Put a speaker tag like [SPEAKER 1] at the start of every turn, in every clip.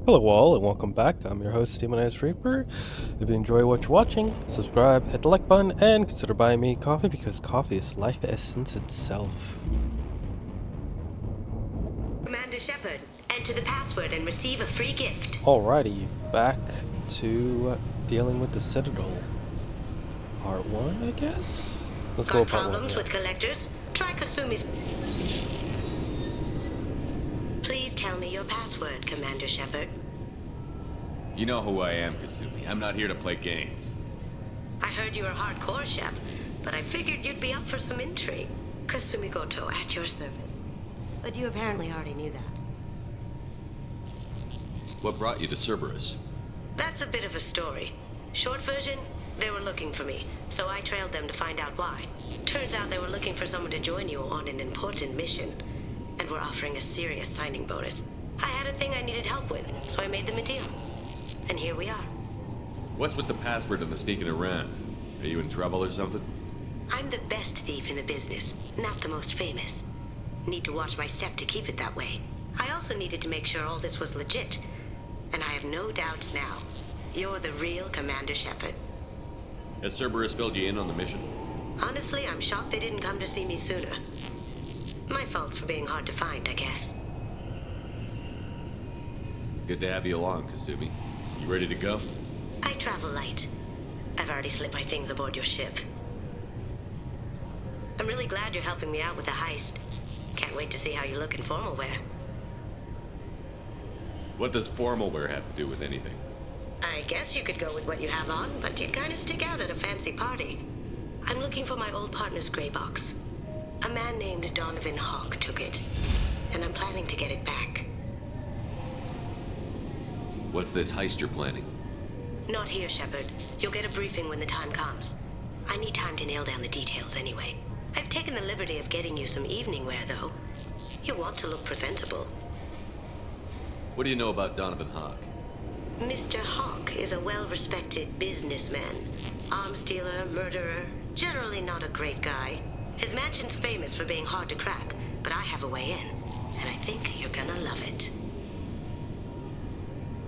[SPEAKER 1] Hello all and welcome back. I'm your host Demonized Reaper. If you enjoy what you're watching, subscribe, hit the like button, and consider buying me coffee because coffee is life essence itself.
[SPEAKER 2] Commander Shepard, enter the password and receive a free gift.
[SPEAKER 1] Alrighty, back to dealing with the Citadel. Part 1, I guess? Let's go
[SPEAKER 2] Got
[SPEAKER 1] with part 1.
[SPEAKER 2] problems with collectors? Try Kasumi's... Please tell me your password, Commander Shepard.
[SPEAKER 3] You know who I am, Kasumi. I'm not here to play games.
[SPEAKER 2] I heard you were hardcore, Shep, but I figured you'd be up for some intrigue. Kasumi Goto at your service. But you apparently already knew that.
[SPEAKER 3] What brought you to Cerberus?
[SPEAKER 2] That's a bit of a story. Short version, they were looking for me, so I trailed them to find out why. Turns out they were looking for someone to join you on an important mission, and were offering a serious signing bonus. I had a thing I needed help with, so I made them a deal. And here we are.
[SPEAKER 3] What's with the password and the sneaking around? Are you in trouble or something?
[SPEAKER 2] I'm the best thief in the business, not the most famous. Need to watch my step to keep it that way. I also needed to make sure all this was legit. And I have no doubts now. You're the real Commander Shepard.
[SPEAKER 3] Has Cerberus filled you in on the mission?
[SPEAKER 2] Honestly, I'm shocked they didn't come to see me sooner. My fault for being hard to find, I guess.
[SPEAKER 3] Good to have you along, Kasumi. You ready to go?
[SPEAKER 2] I travel light. I've already slipped my things aboard your ship. I'm really glad you're helping me out with the heist. Can't wait to see how you look in formal wear.
[SPEAKER 3] What does formal wear have to do with anything?
[SPEAKER 2] I guess you could go with what you have on, but you'd kind of stick out at a fancy party. I'm looking for my old partner's gray box. A man named Donovan Hawk took it, and I'm planning to get it back.
[SPEAKER 3] What's this heist you're planning?
[SPEAKER 2] Not here, Shepard. You'll get a briefing when the time comes. I need time to nail down the details anyway. I've taken the liberty of getting you some evening wear, though. You want to look presentable.
[SPEAKER 3] What do you know about Donovan Hawk?
[SPEAKER 2] Mr. Hawk is a well-respected businessman. Arms dealer, murderer, generally not a great guy. His mansion's famous for being hard to crack, but I have a way in, and I think you're gonna love it.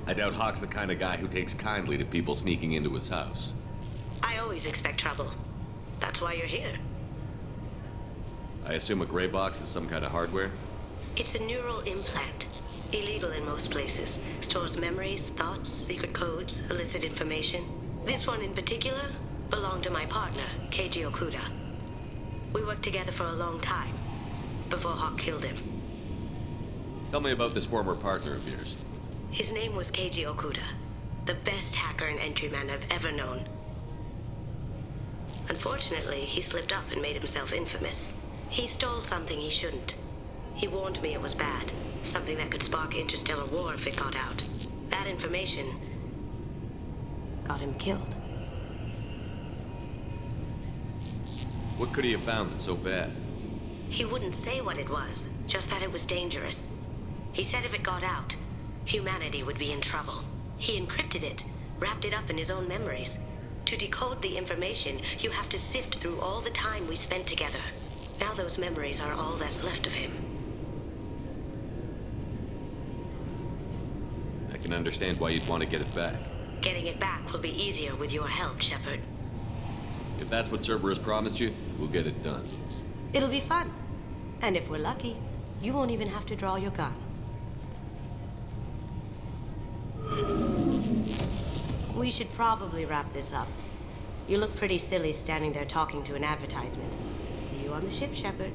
[SPEAKER 3] I doubt Hawk's the kind of guy who takes kindly to people sneaking into his house.
[SPEAKER 2] I always expect trouble. That's why you're here.
[SPEAKER 3] I assume a gray box is some kind of hardware?
[SPEAKER 2] It's a neural implant. Illegal in most places. Stores memories, thoughts, secret codes, illicit information. This one in particular belonged to my partner, Keiji Okuda. We worked together for a long time, before Hawk killed him.
[SPEAKER 3] Tell me about this former partner of yours.
[SPEAKER 2] His name was Keiji Okuda, the best hacker and entryman I've ever known. Unfortunately, he slipped up and made himself infamous. He stole something he shouldn't. He warned me it was bad, something that could spark interstellar war if it got out. That information got him killed.
[SPEAKER 3] What could he have found that's so bad?
[SPEAKER 2] He wouldn't say what it was, just that it was dangerous. He said if it got out, humanity would be in trouble. He encrypted it, wrapped it up in his own memories. To decode the information, you have to sift through all the time we spent together. Now those memories are all that's left of him.
[SPEAKER 3] I can understand why you'd want to get it back.
[SPEAKER 2] Getting it back will be easier with your help, Shepard.
[SPEAKER 3] If that's what Cerberus promised you, we'll get it done.
[SPEAKER 2] It'll be fun. And if we're lucky, you won't even have to draw your gun. We should probably wrap this up. You look pretty silly standing there talking to an advertisement. See you on the ship, Shepard.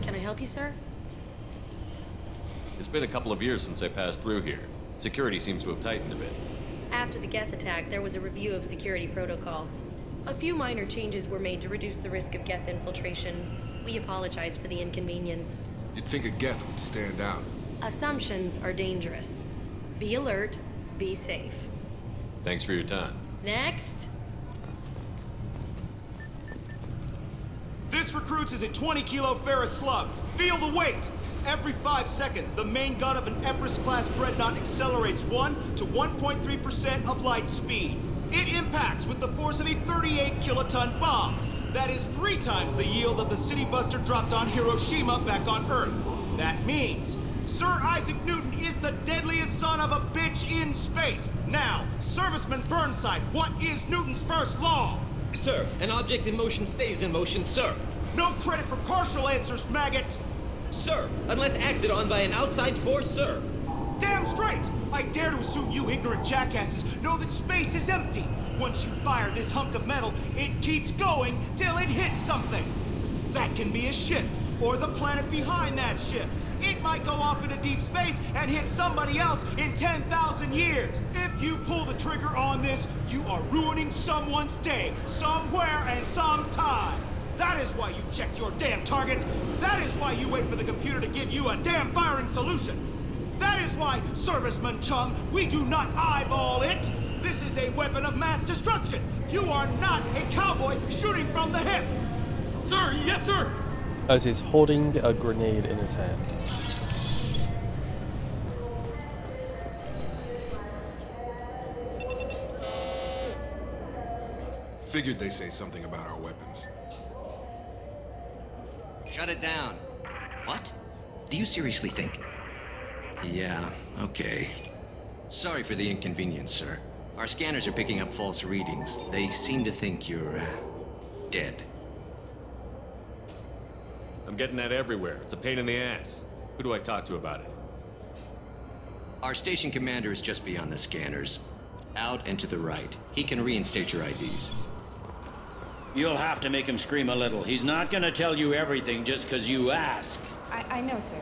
[SPEAKER 4] Can I help you, sir?
[SPEAKER 3] It's been a couple of years since I passed through here. Security seems to have tightened a bit.
[SPEAKER 4] After the Geth attack, there was a review of security protocol. A few minor changes were made to reduce the risk of Geth infiltration. We apologize for the inconvenience.
[SPEAKER 5] You'd think a Geth would stand out.
[SPEAKER 4] Assumptions are dangerous. Be alert, be safe.
[SPEAKER 3] Thanks for your time.
[SPEAKER 4] Next.
[SPEAKER 6] This recruits is a 20-kilo ferrous slug. Feel the weight! Every 5 seconds, the main gun of an Everest-class dreadnought accelerates 1 to 1.3% of light speed. It impacts with the force of a 38-kiloton bomb. That is 3 times the yield of the city buster dropped on Hiroshima back on Earth. That means Sir Isaac Newton is the deadliest son of a bitch in space. Now, Serviceman Burnside, what is Newton's first law?
[SPEAKER 7] Sir, an object in motion stays in motion, sir.
[SPEAKER 6] No credit for partial answers, maggot!
[SPEAKER 7] Sir, unless acted on by an outside force, sir.
[SPEAKER 6] Damn straight! I dare to assume you ignorant jackasses know that space is empty. Once you fire this hunk of metal, it keeps going till it hits something. That can be a ship, or the planet behind that ship. It might go off into deep space and hit somebody else in 10,000 years. If you pull the trigger on this, you are ruining someone's day, somewhere and sometime. That is why you check your damn targets. That is why you wait for the computer to give you a damn firing solution. That is why, Serviceman Chung, we do not eyeball it. This is a weapon of mass destruction. You are not a cowboy shooting from the hip.
[SPEAKER 3] Sir, yes, sir!
[SPEAKER 1] As he's holding a grenade in his hand.
[SPEAKER 5] Figured they say something about our weapons.
[SPEAKER 8] Shut it down. What? Do you seriously think? Yeah, okay. Sorry for the inconvenience, sir. Our scanners are picking up false readings. They seem to think you're, dead.
[SPEAKER 3] I'm getting that everywhere. It's a pain in the ass. Who do I talk to about it?
[SPEAKER 8] Our station commander is just beyond the scanners. Out and to the right. He can reinstate your IDs.
[SPEAKER 9] You'll have to make him scream a little. He's not gonna tell you everything just because you ask.
[SPEAKER 10] I know, sir.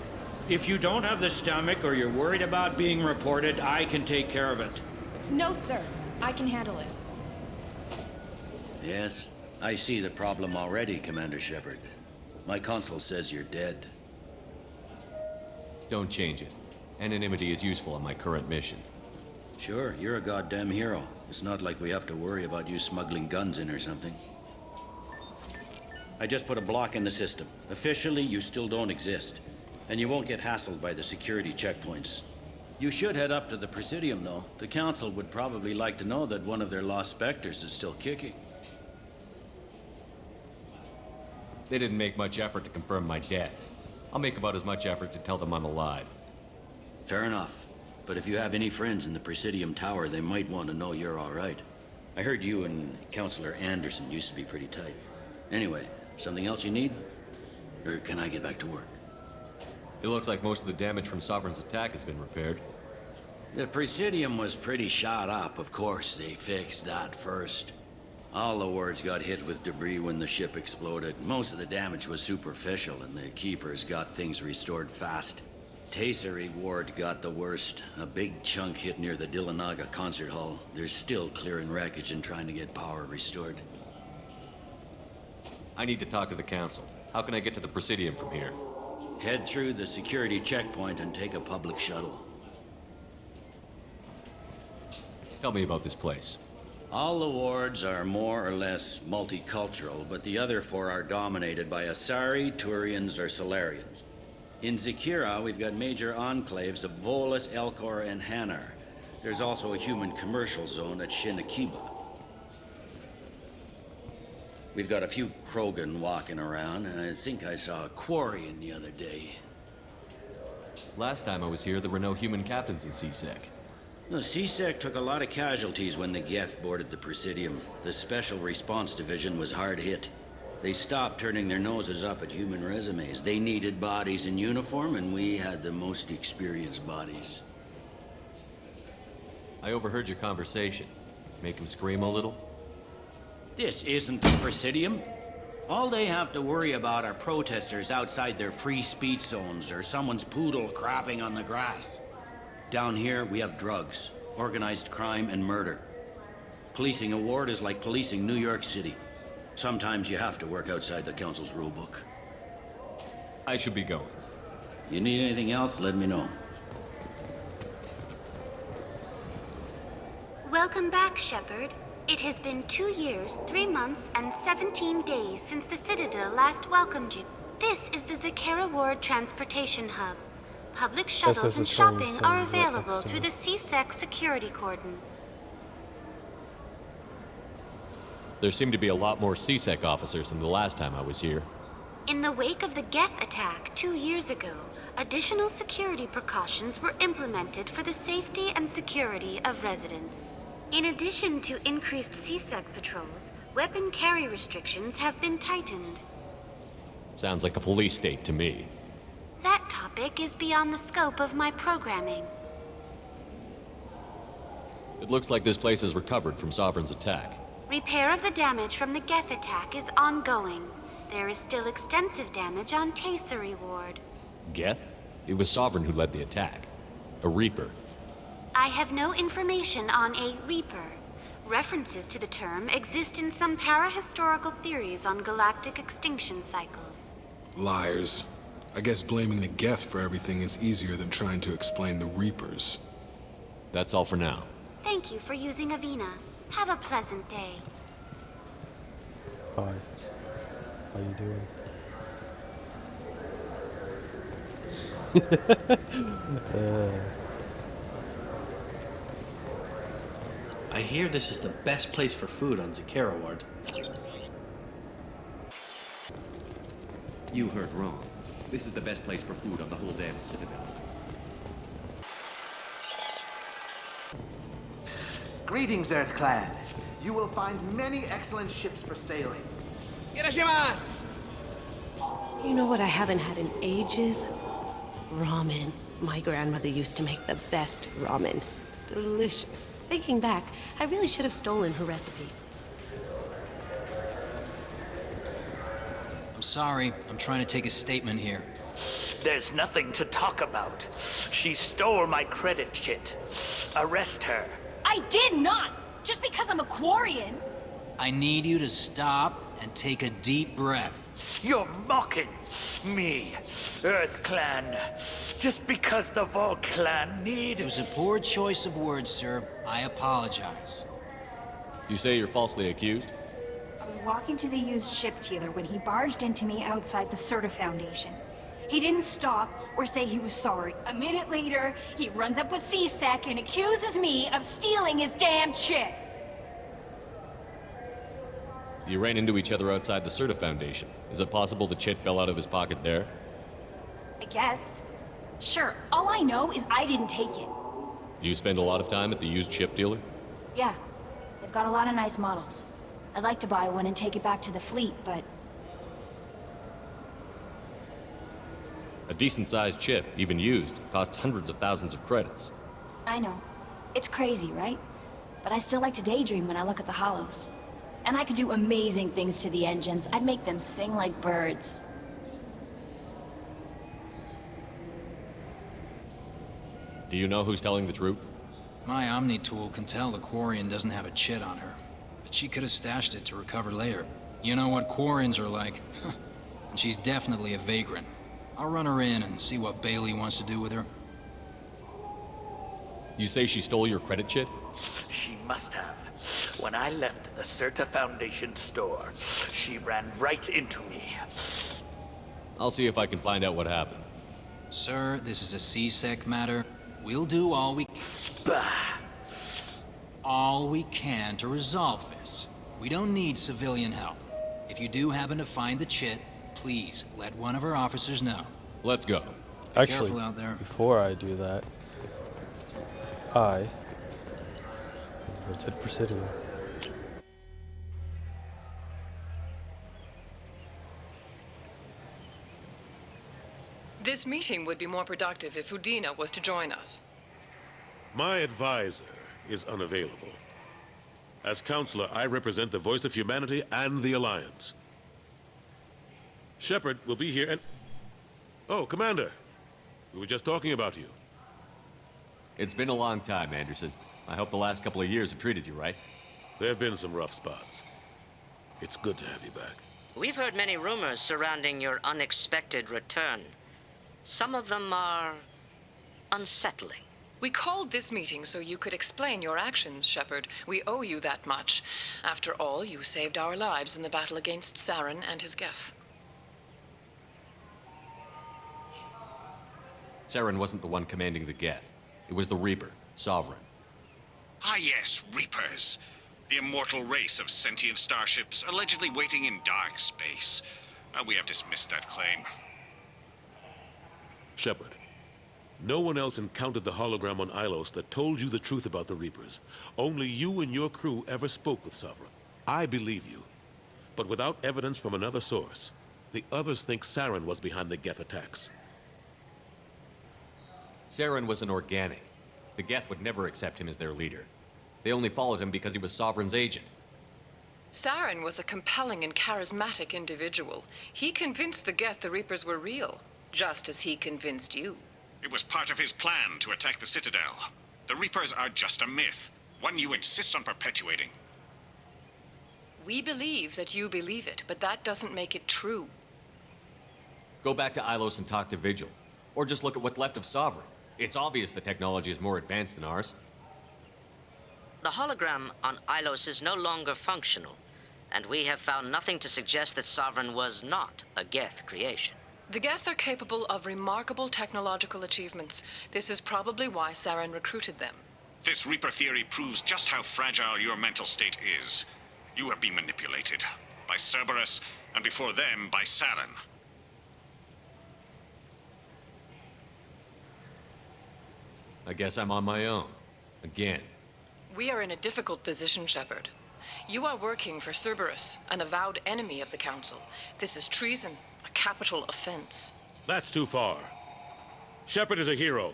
[SPEAKER 9] If you don't have the stomach or you're worried about being reported, I can take care of it.
[SPEAKER 10] No, sir. I can handle it.
[SPEAKER 9] Yes, I see the problem already, Commander Shepard. My console says you're dead.
[SPEAKER 3] Don't change it. Anonymity is useful on my current mission.
[SPEAKER 9] Sure, you're a goddamn hero. It's not like we have to worry about you smuggling guns in or something. I just put a block in the system. Officially, you still don't exist. And you won't get hassled by the security checkpoints. You should head up to the Presidium, though. The Council would probably like to know that one of their lost specters is still kicking.
[SPEAKER 3] They didn't make much effort to confirm my death. I'll make about as much effort to tell them I'm alive.
[SPEAKER 9] Fair enough. But if you have any friends in the Presidium Tower, they might want to know you're all right. I heard you and Counselor Anderson used to be pretty tight. Anyway, something else you need? Or can I get back to work?
[SPEAKER 3] It looks like most of the damage from Sovereign's attack has been repaired.
[SPEAKER 9] The Presidium was pretty shot up. Of course, they fixed that first. All the wards got hit with debris when the ship exploded. Most of the damage was superficial, and the Keepers got things restored fast. Tasery Ward got the worst. A big chunk hit near the Dillanaga concert hall. They're still clearing wreckage and trying to get power restored.
[SPEAKER 3] I need to talk to the Council. How can I get to the Presidium from here?
[SPEAKER 9] Head through the security checkpoint and take a public shuttle.
[SPEAKER 3] Tell me about this place.
[SPEAKER 9] All the wards are more or less multicultural, but the other 4 are dominated by Asari, Turians, or Solarians. In Zakira, we've got major enclaves of Volus, Elcor, and Hanar. There's also a human commercial zone at Shinakiba. We've got a few Krogan walking around, and I think I saw a Quarian the other day.
[SPEAKER 3] Last time I was here, there were no human captains in CSEC.
[SPEAKER 9] No, CSEC took a lot of casualties when the Geth boarded the Presidium. The Special Response Division was hard hit. They stopped turning their noses up at human resumes. They needed bodies in uniform, and we had the most experienced bodies.
[SPEAKER 3] I overheard your conversation. Make him scream a little?
[SPEAKER 9] This isn't the Presidium. All they have to worry about are protesters outside their free speech zones or someone's poodle crapping on the grass. Down here, we have drugs, organized crime, and murder. Policing a ward is like policing New York City. Sometimes you have to work outside the Council's rulebook.
[SPEAKER 3] I should be going.
[SPEAKER 9] You need anything else, let me know.
[SPEAKER 11] Welcome back, Shepard. It has been 2 years, 3 months, and 17 days since the Citadel last welcomed you. This is the Zakera Ward Transportation Hub. Public shuttles and shopping are available through the CSEC security cordon.
[SPEAKER 3] There seem to be a lot more CSEC officers than the last time I was here.
[SPEAKER 11] In the wake of the Geth attack 2 years ago, additional security precautions were implemented for the safety and security of residents. In addition to increased CSEC patrols, weapon carry restrictions have been tightened.
[SPEAKER 3] Sounds like a police state to me.
[SPEAKER 11] That topic is beyond the scope of my programming.
[SPEAKER 3] It looks like this place is recovered from Sovereign's attack.
[SPEAKER 11] Repair of the damage from the Geth attack is ongoing. There is still extensive damage on Tasery Ward.
[SPEAKER 3] Geth? It was Sovereign who led the attack. A Reaper.
[SPEAKER 11] I have no information on a Reaper. References to the term exist in some parahistorical theories on galactic extinction cycles.
[SPEAKER 5] Liars. I guess blaming the Geth for everything is easier than trying to explain the Reapers.
[SPEAKER 3] That's all for now.
[SPEAKER 11] Thank you for using Avina. Have a pleasant day.
[SPEAKER 1] Hi. How you doing?
[SPEAKER 12] I hear this is the best place for food on Zakera Ward.
[SPEAKER 13] You heard wrong. This is the best place for food on the whole damn Citadel.
[SPEAKER 14] Greetings, Earth Clan. You will find many excellent ships for sailing.
[SPEAKER 15] You know what I haven't had in ages? Ramen. My grandmother used to make the best ramen. Delicious. Thinking back, I really should have stolen her recipe.
[SPEAKER 16] I'm sorry. I'm trying to take a statement here.
[SPEAKER 17] There's nothing to talk about. She stole my credit chit. Arrest her.
[SPEAKER 18] I did not! Just because I'm a Quarian!
[SPEAKER 16] I need you to stop and take a deep breath.
[SPEAKER 17] You're mocking me, Earth Clan. Just because the Vol Clan need...
[SPEAKER 16] It was a poor choice of words, sir. I apologize.
[SPEAKER 3] You say you're falsely accused?
[SPEAKER 18] I was walking to the used ship dealer when he barged into me outside the Serta Foundation. He didn't stop or say he was sorry. A minute later, he runs up with CSEC and accuses me of stealing his damn chit.
[SPEAKER 3] You ran into each other outside the Serta Foundation. Is it possible the chit fell out of his pocket there?
[SPEAKER 18] I guess. Sure, all I know is I didn't take it.
[SPEAKER 3] Do you spend a lot of time at the used ship dealer?
[SPEAKER 18] Yeah, they've got a lot of nice models. I'd like to buy one and take it back to the fleet, but...
[SPEAKER 3] A decent-sized chip, even used, costs hundreds of thousands of credits.
[SPEAKER 18] I know. It's crazy, right? But I still like to daydream when I look at the hollows. And I could do amazing things to the engines. I'd make them sing like birds.
[SPEAKER 3] Do you know who's telling the truth?
[SPEAKER 16] My Omni tool can tell the Quarian doesn't have a chit on her. But she could have stashed it to recover later. You know what Quarians are like. And she's definitely a vagrant. I'll run her in and see what Bailey wants to do with her.
[SPEAKER 3] You say she stole your credit chit?
[SPEAKER 17] She must have. When I left the Serta Foundation store, she ran right into me.
[SPEAKER 3] I'll see if I can find out what happened.
[SPEAKER 16] Sir, this is a CSEC matter. We'll do all we...
[SPEAKER 17] Bah!
[SPEAKER 16] All we can to resolve this. We don't need civilian help. If you do happen to find the chit, please let one of our officers know.
[SPEAKER 3] Let's go.
[SPEAKER 16] Be
[SPEAKER 1] Actually,
[SPEAKER 16] careful out there.
[SPEAKER 1] before I do that, I voted for Citadel.
[SPEAKER 19] This meeting would be more productive if Udina was to join us.
[SPEAKER 20] My advisor is unavailable. As counselor, I represent the voice of humanity and the Alliance. Shepard will be here and... Oh, Commander. We were just talking about you.
[SPEAKER 3] It's been a long time, Anderson. I hope the last couple of years have treated you right.
[SPEAKER 20] There have been some rough spots. It's good to have you back.
[SPEAKER 2] We've heard many rumors surrounding your unexpected return. Some of them are unsettling.
[SPEAKER 19] We called this meeting so you could explain your actions, Shepard. We owe you that much. After all, you saved our lives in the battle against Saren and his Geth.
[SPEAKER 3] Saren wasn't the one commanding the Geth. It was the Reaper, Sovereign.
[SPEAKER 21] Ah yes, Reapers. The immortal race of sentient starships allegedly waiting in dark space. We have dismissed that claim.
[SPEAKER 20] Shepard, no one else encountered the hologram on Ilos that told you the truth about the Reapers. Only you and your crew ever spoke with Sovereign. I believe you. But without evidence from another source, the others think Saren was behind the Geth attacks.
[SPEAKER 3] Saren was an organic. The Geth would never accept him as their leader. They only followed him because he was Sovereign's agent.
[SPEAKER 19] Saren was a compelling and charismatic individual. He convinced the Geth the Reapers were real, just as he convinced you.
[SPEAKER 21] It was part of his plan to attack the Citadel. The Reapers are just a myth, one you insist on perpetuating.
[SPEAKER 19] We believe that you believe it, but that doesn't make it true.
[SPEAKER 3] Go back to Ilos and talk to Vigil. Or just look at what's left of Sovereign. It's obvious the technology is more advanced than ours.
[SPEAKER 22] The hologram on Ilos is no longer functional, and we have found nothing to suggest that Sovereign was not a Geth creation.
[SPEAKER 19] The Geth are capable of remarkable technological achievements. This is probably why Saren recruited them.
[SPEAKER 21] This Reaper theory proves just how fragile your mental state is. You have been manipulated. By Cerberus, and before them, by Saren.
[SPEAKER 3] I guess I'm on my own. Again.
[SPEAKER 19] We are in a difficult position, Shepard. You are working for Cerberus, an avowed enemy of the Council. This is treason, a capital offense.
[SPEAKER 20] That's too far. Shepard is a hero.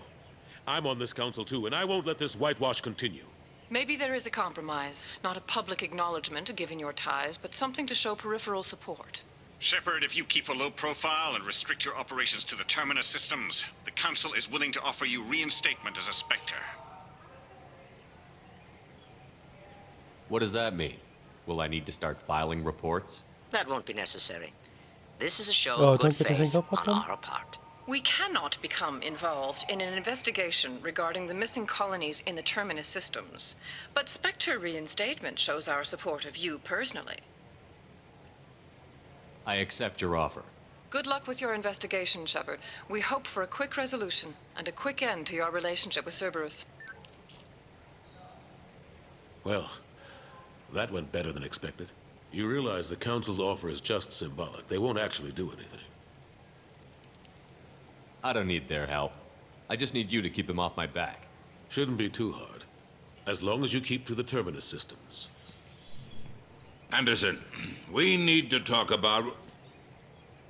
[SPEAKER 20] I'm on this council too, and I won't let this whitewash continue.
[SPEAKER 19] Maybe there is a compromise. Not a public acknowledgement given your ties, but something to show peripheral support.
[SPEAKER 21] Shepard, if you keep a low profile and restrict your operations to the Terminus systems, the Council is willing to offer you reinstatement as a Spectre.
[SPEAKER 3] What does that mean? Will I need to start filing reports?
[SPEAKER 22] That won't be necessary. This is a show
[SPEAKER 1] Oh,
[SPEAKER 22] of
[SPEAKER 1] don't
[SPEAKER 22] good
[SPEAKER 1] get to hang
[SPEAKER 22] faith
[SPEAKER 1] up with
[SPEAKER 22] on
[SPEAKER 1] them?
[SPEAKER 22] our part.
[SPEAKER 19] We cannot become involved in an investigation regarding the missing colonies in the Terminus systems. But Spectre reinstatement shows our support of you personally.
[SPEAKER 3] I accept your offer.
[SPEAKER 19] Good luck with your investigation, Shepard. We hope for a quick resolution and a quick end to your relationship with Cerberus.
[SPEAKER 20] Well, that went better than expected. You realize the Council's offer is just symbolic. They won't actually do anything.
[SPEAKER 3] I don't need their help. I just need you to keep them off my back.
[SPEAKER 20] Shouldn't be too hard. As long as you keep to the Terminus systems.
[SPEAKER 23] Anderson, we need to talk about...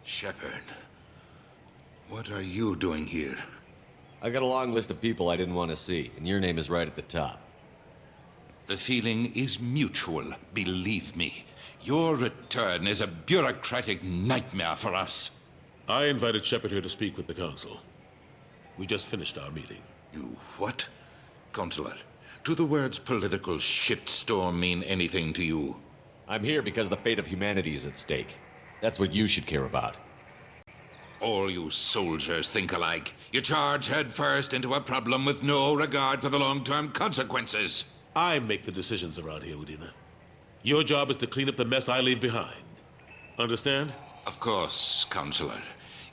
[SPEAKER 23] Shepard, what are you doing here?
[SPEAKER 3] I got a long list of people I didn't want to see, and your name is right at the top.
[SPEAKER 23] The feeling is mutual, believe me. Your return is a bureaucratic nightmare for us.
[SPEAKER 20] I invited Shepard here to speak with the Council. We just finished our meeting.
[SPEAKER 23] You what? Consular, do the words political shitstorm mean anything to you?
[SPEAKER 3] I'm here because the fate of humanity is at stake. That's what you should care about.
[SPEAKER 23] All you soldiers think alike. You charge headfirst into a problem with no regard for the long-term consequences.
[SPEAKER 20] I make the decisions around here, Udina. Your job is to clean up the mess I leave behind. Understand?
[SPEAKER 23] Of course, Counselor.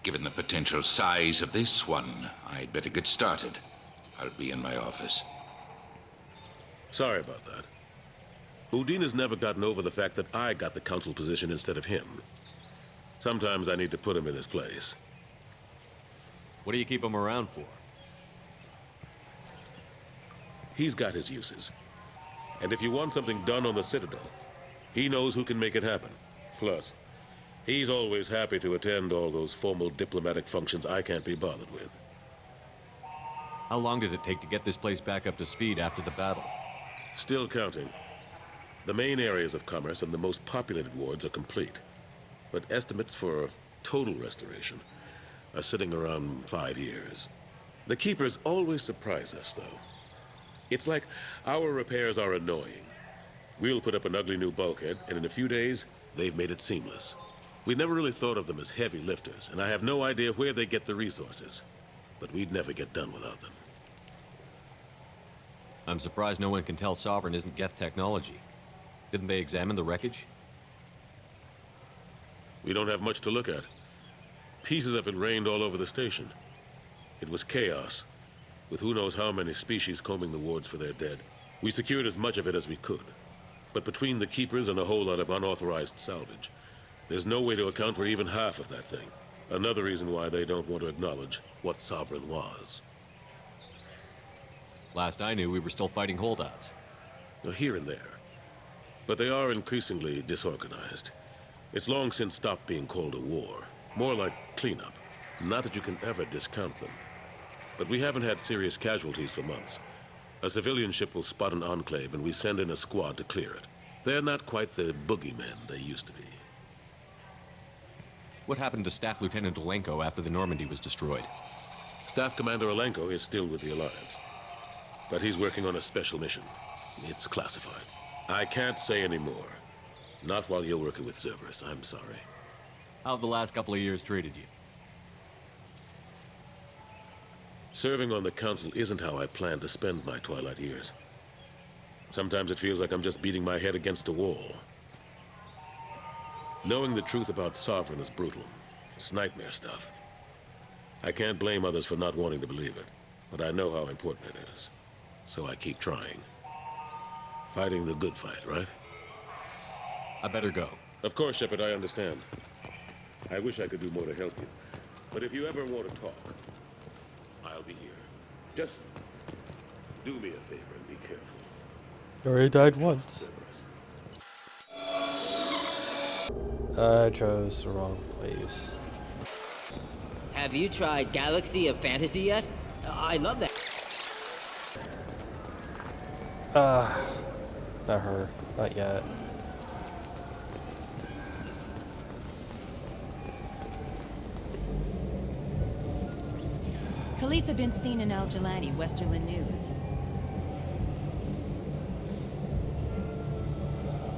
[SPEAKER 23] Given the potential size of this one, I'd better get started. I'll be in my office.
[SPEAKER 20] Sorry about that. Udina's never gotten over the fact that I got the Council position instead of him. Sometimes I need to put him in his place.
[SPEAKER 3] What do you keep him around for?
[SPEAKER 20] He's got his uses. And if you want something done on the Citadel, he knows who can make it happen. Plus, he's always happy to attend all those formal diplomatic functions I can't be bothered with.
[SPEAKER 3] How long did it take to get this place back up to speed after the battle?
[SPEAKER 20] Still counting. The main areas of commerce and the most populated wards are complete. But estimates for total restoration are sitting around 5 years. The Keepers always surprise us, though. It's like our repairs are annoying. We'll put up an ugly new bulkhead, and in a few days, they've made it seamless. We never really thought of them as heavy lifters, and I have no idea where they get the resources. But we'd never get done without them.
[SPEAKER 3] I'm surprised no one can tell Sovereign isn't Geth technology. Didn't they examine the wreckage?
[SPEAKER 20] We don't have much to look at. Pieces of it rained all over the station. It was chaos, with who knows how many species combing the wards for their dead. We secured as much of it as we could. But between the Keepers and a whole lot of unauthorized salvage, there's no way to account for even half of that thing. Another reason why they don't want to acknowledge what Sovereign was.
[SPEAKER 3] Last I knew, we were still fighting holdouts.
[SPEAKER 20] Here and there. But they are increasingly disorganized. It's long since stopped being called a war. More like cleanup. Not that you can ever discount them. But we haven't had serious casualties for months. A civilian ship will spot an enclave and we send in a squad to clear it. They're not quite the boogeymen they used to be.
[SPEAKER 3] What happened to Staff Lieutenant Olenko after the Normandy was destroyed?
[SPEAKER 20] Staff Commander Olenko is still with the Alliance. But he's working on a special mission. It's classified. I can't say any more. Not while you're working with Cerberus, I'm sorry.
[SPEAKER 3] How have the last couple of years treated you?
[SPEAKER 20] Serving on the Council isn't how I plan to spend my twilight years. Sometimes it feels like I'm just beating my head against a wall. Knowing the truth about Sovereign is brutal. It's nightmare stuff. I can't blame others for not wanting to believe it, but I know how important it is. So I keep trying. Fighting the good fight, right?
[SPEAKER 3] I better go.
[SPEAKER 20] Of course, Shepard, I understand. I wish I could do more to help you. But if you ever want to talk, I'll be here. Just do me a favor and be careful.
[SPEAKER 1] You already died once. I chose the wrong place.
[SPEAKER 4] Have you tried Galaxy of Fantasy yet? I love that.
[SPEAKER 1] Not her. Not yet.
[SPEAKER 6] Khaleesa been seen in Al Jelani, Westerland News.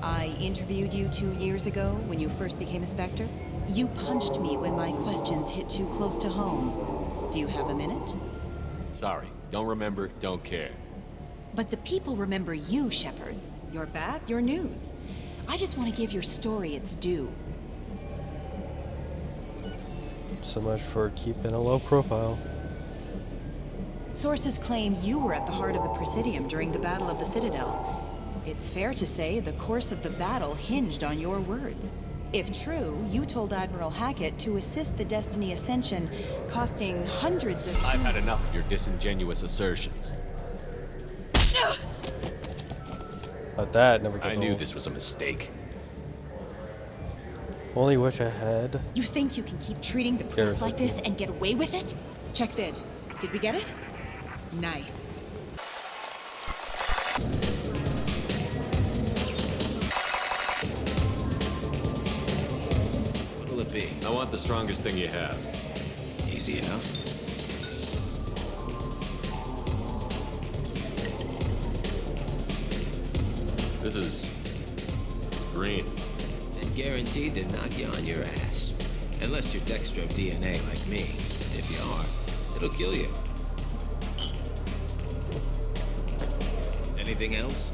[SPEAKER 6] I interviewed you 2 years ago when you first became a Spectre. You punched me when my questions hit too close to home. Do you have a minute?
[SPEAKER 3] Sorry. Don't remember, don't care.
[SPEAKER 6] But the people remember you, Shepard. Your back, your news. I just want to give your story its due.
[SPEAKER 1] So much for keeping a low profile.
[SPEAKER 6] Sources claim you were at the heart of the Presidium during the Battle of the Citadel. It's fair to say the course of the battle hinged on your words. If true, you told Admiral Hackett to assist the Destiny Ascension, costing hundreds of...
[SPEAKER 3] I've had enough of your disingenuous assertions.
[SPEAKER 1] But that never gets
[SPEAKER 3] I knew
[SPEAKER 1] old.
[SPEAKER 3] this was a mistake.
[SPEAKER 1] Only wish I had.
[SPEAKER 6] You think you can keep treating the press like this and get away with it? Check vid. Did we get it? Nice.
[SPEAKER 8] What'll it be?
[SPEAKER 3] I want the strongest thing you have.
[SPEAKER 8] Easy enough.
[SPEAKER 3] This is... it's green.
[SPEAKER 8] And guaranteed to knock you on your ass. Unless you're Dextro DNA like me. If you are, it'll kill you. Anything else?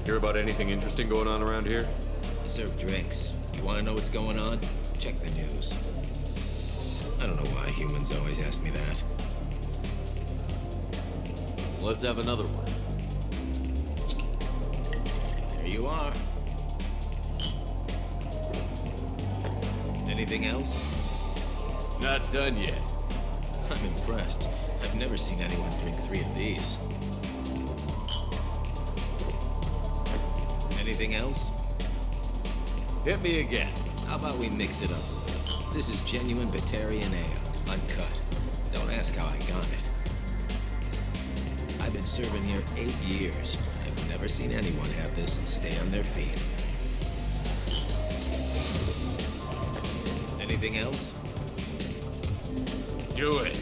[SPEAKER 3] Hear about anything interesting going on around here?
[SPEAKER 8] I serve drinks. You want to know what's going on? Check the news. I don't know why humans always ask me that.
[SPEAKER 3] Let's have another one.
[SPEAKER 8] There you are. Anything else?
[SPEAKER 3] Not done yet.
[SPEAKER 8] I'm impressed. I've never seen anyone drink 3 of these. Anything else?
[SPEAKER 3] Hit me again.
[SPEAKER 8] How about we mix it up a little? This is genuine Batarian ale, uncut. Don't ask how I got it. I've been serving here 8 years. I've never seen anyone have this and stay on their feet. Anything else?
[SPEAKER 3] Do it.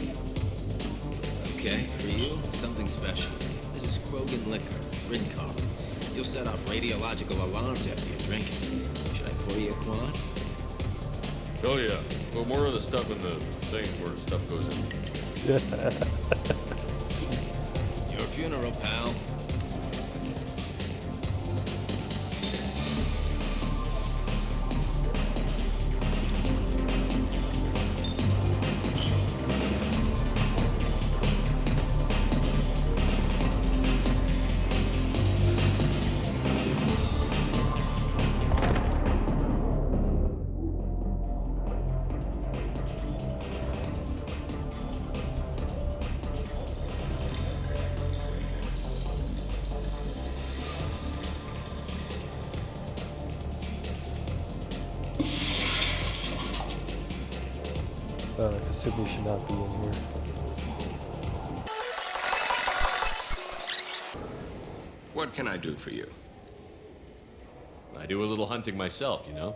[SPEAKER 8] Okay, for you, something special. This is Krogan liquor, Rincar. You'll set off radiological alarms after you drink it. Should I pour you a quad?
[SPEAKER 3] Oh yeah. Put more of the stuff in the thing where stuff goes in.
[SPEAKER 8] Your
[SPEAKER 7] funeral, pal.
[SPEAKER 1] Kasumi should not be in here.
[SPEAKER 7] What can I do for you?
[SPEAKER 3] I do a little hunting myself, you know?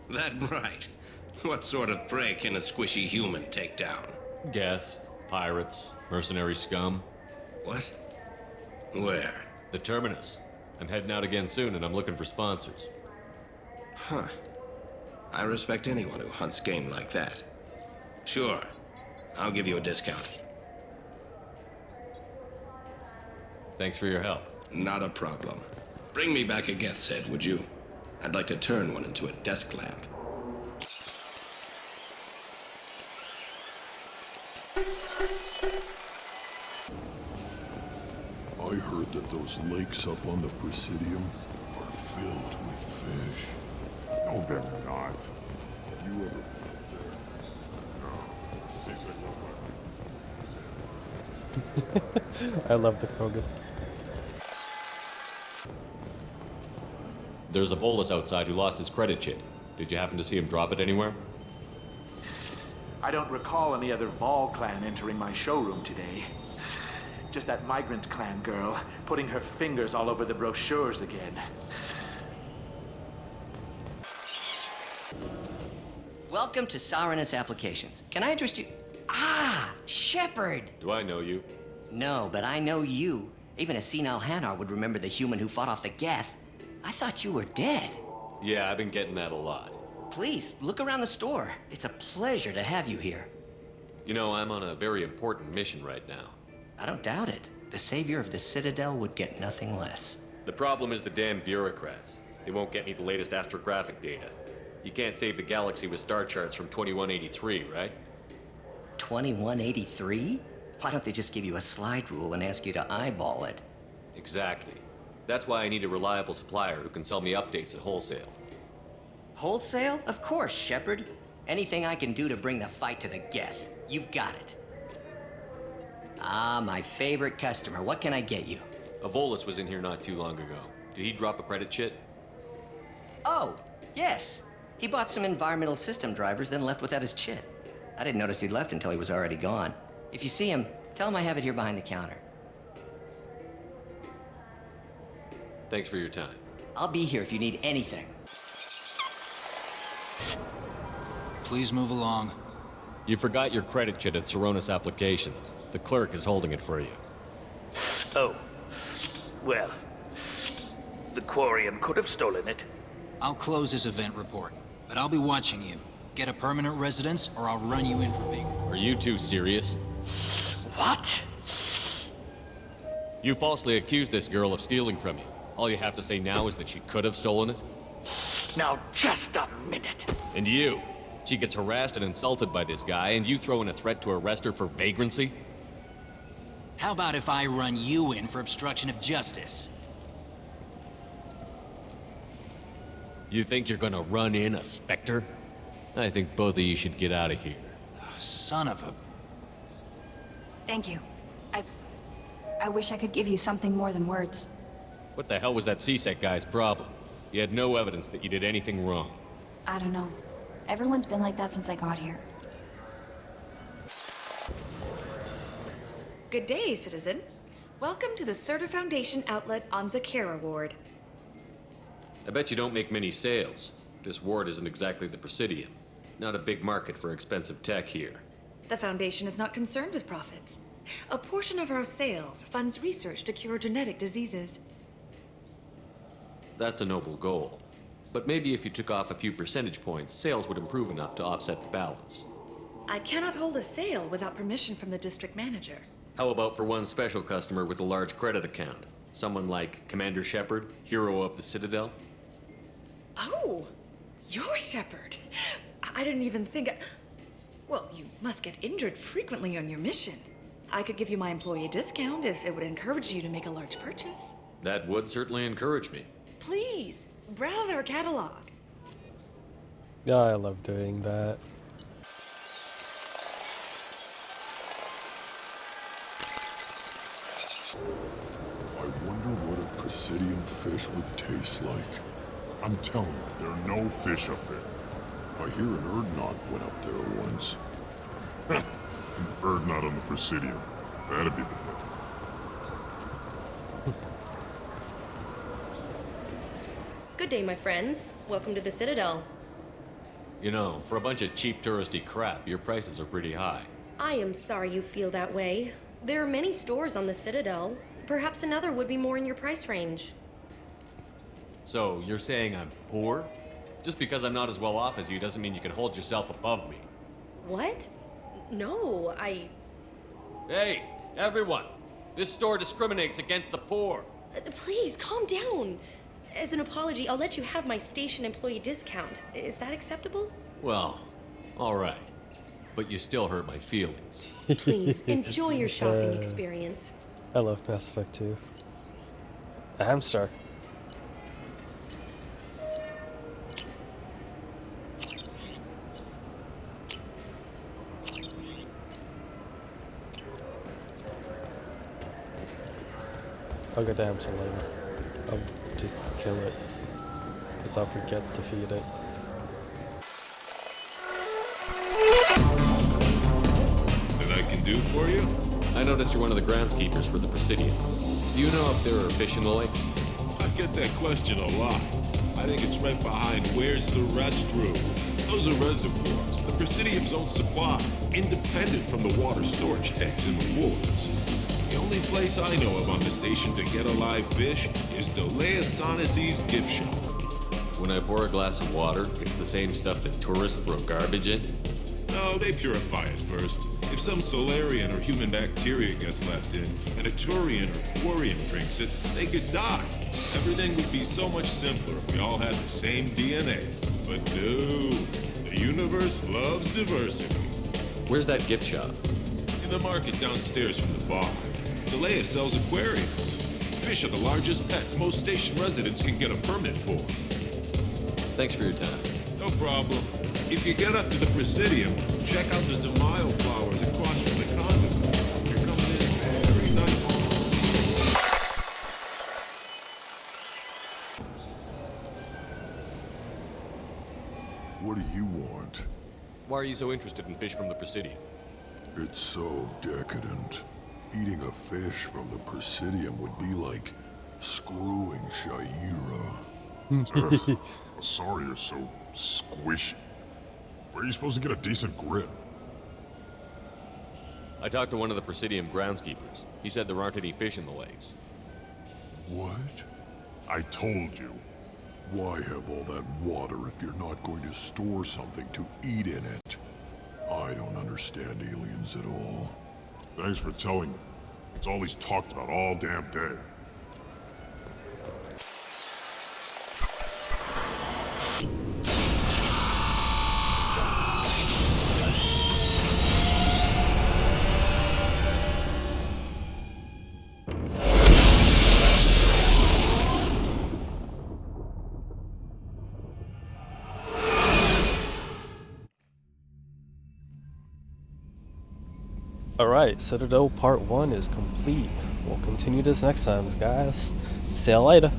[SPEAKER 7] That right. What sort of prey can a squishy human take down?
[SPEAKER 3] Geth, pirates, mercenary scum.
[SPEAKER 7] What? Where?
[SPEAKER 3] The Terminus. I'm heading out again soon and I'm looking for sponsors.
[SPEAKER 7] Huh. I respect anyone who hunts game like that. Sure. I'll give you a discount.
[SPEAKER 3] Thanks for your help.
[SPEAKER 7] Not a problem. Bring me back a Geth's head, would you? I'd like to turn one into a desk lamp.
[SPEAKER 9] I heard that those lakes up on the Presidium are filled with fish.
[SPEAKER 10] No, they're not.
[SPEAKER 9] Have you ever been there? No.
[SPEAKER 1] I love the Krogan.
[SPEAKER 3] There's a Volus outside who lost his credit chit. Did you happen to see him drop it anywhere?
[SPEAKER 14] I don't recall any other Vol clan entering my showroom today. Just that migrant clan girl putting her fingers all over the brochures again.
[SPEAKER 24] Welcome to Sarenus Applications. Can I interest you? Ah, Shepard!
[SPEAKER 3] Do I know you?
[SPEAKER 24] No, but I know you. Even a senile Hanar would remember the human who fought off the Geth. I thought you were dead.
[SPEAKER 3] Yeah, I've been getting that a lot.
[SPEAKER 24] Please, look around the store. It's a pleasure to have you here.
[SPEAKER 3] You know, I'm on a very important mission right now.
[SPEAKER 24] I don't doubt it. The savior of the Citadel would get nothing less.
[SPEAKER 3] The problem is the damn bureaucrats. They won't get me the latest astrographic data. You can't save the galaxy with star charts from 2183, right?
[SPEAKER 24] 2183? Why don't they just give you a slide rule and ask you to eyeball it?
[SPEAKER 3] Exactly. That's why I need a reliable supplier who can sell me updates at wholesale.
[SPEAKER 24] Wholesale? Of course, Shepard. Anything I can do to bring the fight to the Geth. You've got it. Ah, my favorite customer. What can I get you?
[SPEAKER 3] A Volus was in here not too long ago. Did he drop a credit chit?
[SPEAKER 24] Oh, yes. He bought some environmental system drivers, then left without his chit. I didn't notice he'd left until he was already gone. If you see him, tell him I have it here behind the counter.
[SPEAKER 3] Thanks for your time.
[SPEAKER 24] I'll be here if you need anything.
[SPEAKER 16] Please move along.
[SPEAKER 3] You forgot your credit chit at Sarenus Applications. The clerk is holding it for you.
[SPEAKER 17] Oh. Well. The Quarium could have stolen it.
[SPEAKER 16] I'll close this event report, but I'll be watching you. Get a permanent residence, or I'll run you in for being...
[SPEAKER 3] Are you two serious?
[SPEAKER 17] What?
[SPEAKER 3] You falsely accused this girl of stealing from you. All you have to say now is that she could have stolen it?
[SPEAKER 17] Now, just a minute.
[SPEAKER 3] And you? She gets harassed and insulted by this guy, and you throw in a threat to arrest her for vagrancy?
[SPEAKER 16] How about if I run you in for obstruction of justice?
[SPEAKER 3] You think you're gonna run in a Spectre? I think both of you should get out of here.
[SPEAKER 16] Son of a...
[SPEAKER 18] Thank you. I wish I could give you something more than words.
[SPEAKER 3] What the hell was that CSEC guy's problem? He had no evidence that you did anything wrong.
[SPEAKER 18] I don't know. Everyone's been like that since I got here.
[SPEAKER 25] Good day, citizen. Welcome to the Certa Foundation outlet on Zakera Ward.
[SPEAKER 3] I bet you don't make many sales. This ward isn't exactly the Presidium. Not a big market for expensive tech here.
[SPEAKER 25] The Foundation is not concerned with profits. A portion of our sales funds research to cure genetic diseases.
[SPEAKER 3] That's a noble goal. But maybe if you took off a few percentage points, sales would improve enough to offset the balance.
[SPEAKER 25] I cannot hold a sale without permission from the district manager.
[SPEAKER 3] How about for one special customer with a large credit account? Someone like Commander Shepard, hero of the Citadel?
[SPEAKER 25] Oh, you're Shepard. I didn't even think. Well, you must get injured frequently on your missions. I could give you my employee discount if it would encourage you to make a large purchase.
[SPEAKER 3] That would certainly encourage me.
[SPEAKER 25] Please, browse our catalog.
[SPEAKER 1] Yeah, I love doing that.
[SPEAKER 9] I wonder what a Presidium fish would taste like.
[SPEAKER 10] I'm telling you, there are no fish up there.
[SPEAKER 9] I hear an Erdnot went up there once.
[SPEAKER 10] An Erdnot on the Presidium. That'd be the hit.
[SPEAKER 5] Good day, my friends. Welcome to the Citadel.
[SPEAKER 3] You know, for a bunch of cheap touristy crap, your prices are pretty high.
[SPEAKER 5] I am sorry you feel that way. There are many stores on the Citadel. Perhaps another would be more in your price range.
[SPEAKER 3] So, you're saying I'm poor? Just because I'm not as well off as you doesn't mean you can hold yourself above me.
[SPEAKER 5] What? No, I...
[SPEAKER 3] Hey, everyone! This store discriminates against the poor!
[SPEAKER 5] Please, calm down. As an apology, I'll let you have my station employee discount. Is that acceptable?
[SPEAKER 3] Well, alright. But you still hurt my feelings.
[SPEAKER 5] Please, enjoy your shopping experience.
[SPEAKER 1] I love Mass Effect 2. A hamster. I'll get the hamster later. I'll just kill it. Because I'll forget to feed it.
[SPEAKER 23] That I can do for you?
[SPEAKER 3] I noticed you're one of the groundskeepers for the Presidium. Do you know if there are fish in the lake?
[SPEAKER 23] I get that question a lot. I think it's right behind where's the restroom. Those are reservoirs, the Presidium's own supply, independent from the water storage tanks in the woods. The only place I know of on the station to get a live fish is Delea Sonesi's gift shop.
[SPEAKER 3] When I pour a glass of water, it's the same stuff that tourists throw garbage in?
[SPEAKER 23] No, they purify it first. If some Solarian or human bacteria gets left in, and a Turian or Quarian drinks it, they could die. Everything would be so much simpler if we all had the same DNA. But no, the universe loves diversity.
[SPEAKER 3] Where's that gift shop?
[SPEAKER 23] In the market downstairs from the bar. Delea sells aquariums. Fish are the largest pets most station residents can get a permit for.
[SPEAKER 3] Thanks for your time.
[SPEAKER 23] No problem. If you get up to the Presidium, check out the Demaio flowers across from the convent. They're coming in very nice.
[SPEAKER 9] What do you want?
[SPEAKER 3] Why are you so interested in fish from the Presidium?
[SPEAKER 9] It's so decadent. Eating a fish from the Presidium would be like screwing Shaira.
[SPEAKER 10] Sorry you're so squishy. Where are you supposed to get a decent grip?
[SPEAKER 3] I talked to one of the Presidium groundskeepers. He said there aren't any fish in the lakes.
[SPEAKER 9] What?
[SPEAKER 10] I told you.
[SPEAKER 9] Why have all that water if you're not going to store something to eat in it? I don't understand aliens at all.
[SPEAKER 10] Thanks for telling me. It's all he's talked about all damn day.
[SPEAKER 1] Alright, Citadel Part 1 is complete. We'll continue this next time, guys. See you later.